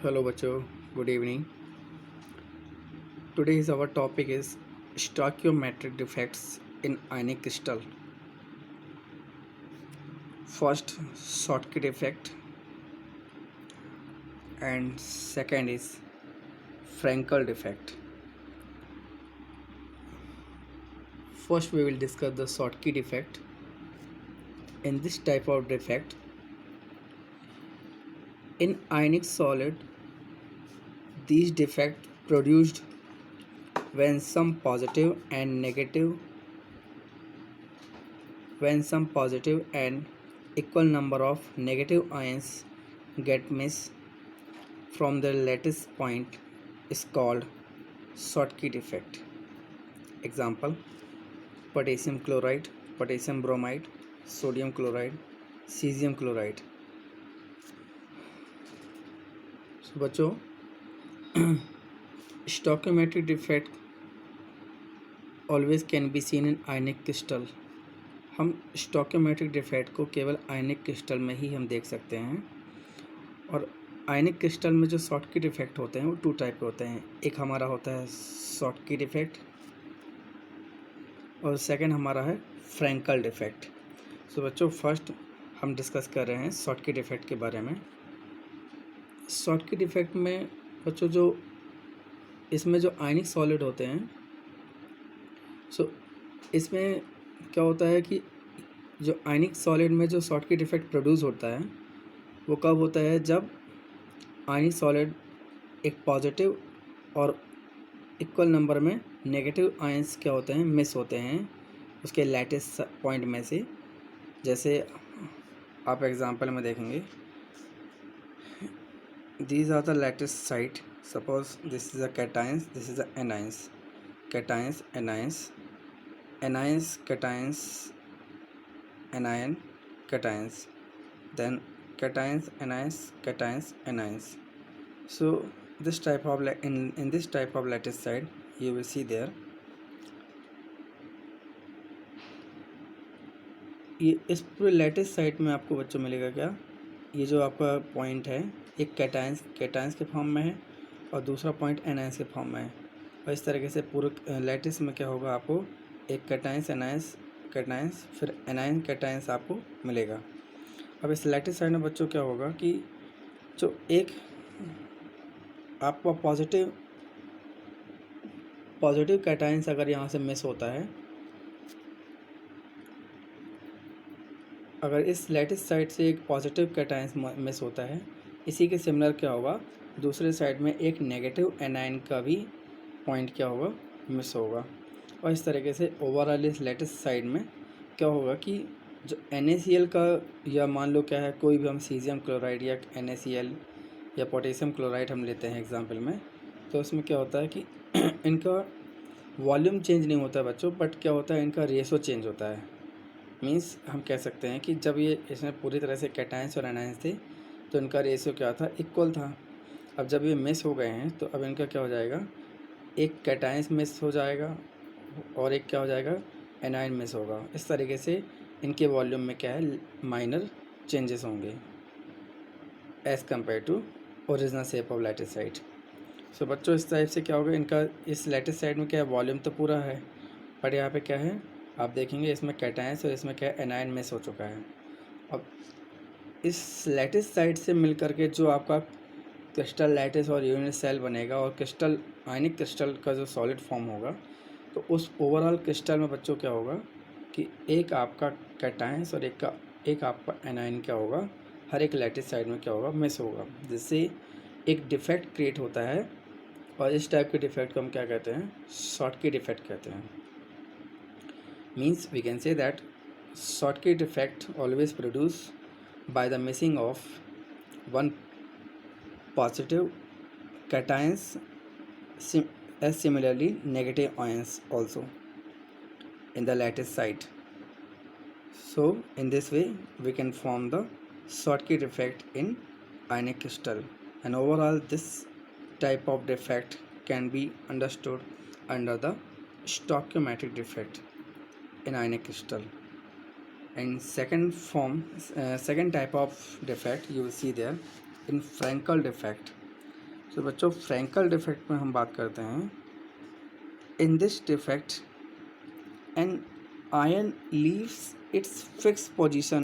Hello बच्चों, good evening. Today's our topic is stoichiometric defects in ionic crystal. First, Schottky defect, and second is Frankel defect. First, we will discuss the Schottky defect. In this type of defect, in ionic solid, these defects produced when some positive and equal number of negative ions get missed from the lattice point is called Schottky defect. Example: potassium chloride, potassium bromide, sodium chloride, cesium chloride. So बच्चों, stoichiometric defect always can be seen in ionic crystal. हम stoichiometric defect को केवल ionic crystal में ही हम देख सकते हैं. और आयनिक क्रिस्टल में जो शॉटकी डिफेक्ट होते हैं वो टू टाइप के होते हैं. एक हमारा होता है शॉटकी डिफेक्ट और सेकंड हमारा है फ्रैंकल डिफेक्ट. सो बच्चों, फर्स्ट हम डिस्कस कर रहे हैं शॉटकी डिफेक्ट के बारे में. शॉटकी डिफेक्ट में बच्चों जो इसमें जो आयनिक सॉलिड होते हैं, सो इसमें क्या होता है कि जो आयनिक सॉलिड में जो शॉटकी डिफेक्ट प्रोड्यूस होता है वो कब होता है, जब आयनिक सॉलिड एक पॉजिटिव और इक्वल नंबर में नेगेटिव आयंस क्या होते हैं, मिस होते हैं उसके लैटिस पॉइंट में से. जैसे आप एग्जांपल में देखेंगे, these are the lattice site. Suppose this is a cations, this is a anions. Cations, anions, anions, cations, anion, cations, then cations, anions, cations, anions. So this type of in this type of lattice side you will see there, ये इस पूरे lattice side में आपको बच्चों मिलेगा क्या, ये जो आपका पॉइंट है एक कैटायंस के फॉर्म में है और दूसरा पॉइंट एनायंस के फॉर्म में है. और इस तरीके से पूरे लैटिस में क्या होगा, आपको एक कैटायंस, एनायंस, कैटायंस, फिर एनायन, कैटायंस आपको मिलेगा. अब इस लैटिस साइड में बच्चों क्या होगा कि जो एक आपका पॉजिटिव कैटायंस अगर यहाँ से मिस होता है, अगर इस लैटिस साइड से एक पॉजिटिव कैटायंस मिस होता है, इसी के सिमिलर क्या होगा, दूसरे साइड में एक नेगेटिव एनायन का भी पॉइंट क्या होगा, मिस होगा. और इस तरीके से ओवरऑल इस लैटिस साइड में क्या होगा कि जो NaCl का, या मान लो क्या है, कोई भी हम सीजियम क्लोराइड या NaCl या पोटेशियम क्लोराइड हम लेते हैं एग्जांपल में, तो उसमें क्या होता है कि इनका वॉल्यूम चेंज नहीं होता है बच्चों, बट क्या होता है, इनका रेशो चेंज होता है. मींस हम कह सकते हैं कि जब ये इसमें पूरी तरह से कैटायंस और एनायंस थे तो इनका रेशियो क्या था, इक्वल था. अब जब ये मिस हो गए हैं तो अब इनका क्या हो जाएगा, एक कैटायंस मिस हो जाएगा और एक क्या हो जाएगा, एनायन मिस होगा. इस तरीके से इनके वॉल्यूम में क्या है, माइनर चेंजेस होंगे as compare to original shape of lattice side. So बच्चों, इस टाइप से क्या होगा, इनका इस लैटिस साइड में क्या है, वॉल्यूम तो पूरा है, पर यहाँ पे क्या है, आप देखेंगे इसमें कैटायंस और इसमें क्या है, एनायन मिस हो चुका है. अब इस लैटिस साइड से मिल करके जो आपका क्रिस्टल लैटिस और यूनिट सेल बनेगा और क्रिस्टल आयनिक क्रिस्टल का जो सॉलिड फॉर्म होगा, तो उस ओवरऑल क्रिस्टल में बच्चों क्या होगा कि एक आपका कैटायंस और एक आपका एनायन क्या होगा, हर एक लैटिस साइड में क्या होगा, मिस होगा, जिससे एक डिफेक्ट क्रिएट होता है. और इस टाइप के डिफेक्ट को हम क्या कहते हैं, शॉटकी डिफेक्ट कहते हैं. Means we can say that Schottky defect always produce by the missing of one positive cations as similarly negative ions also in the lattice site. So in this way we can form the Schottky defect in ionic crystal, and overall this type of defect can be understood under the stoichiometric defect in ionic crystal. And second type of defect you will see there in Frankel defect. तो बच्चों Frenkel defect में हम बात करते हैं। In this defect an ion leaves its fix position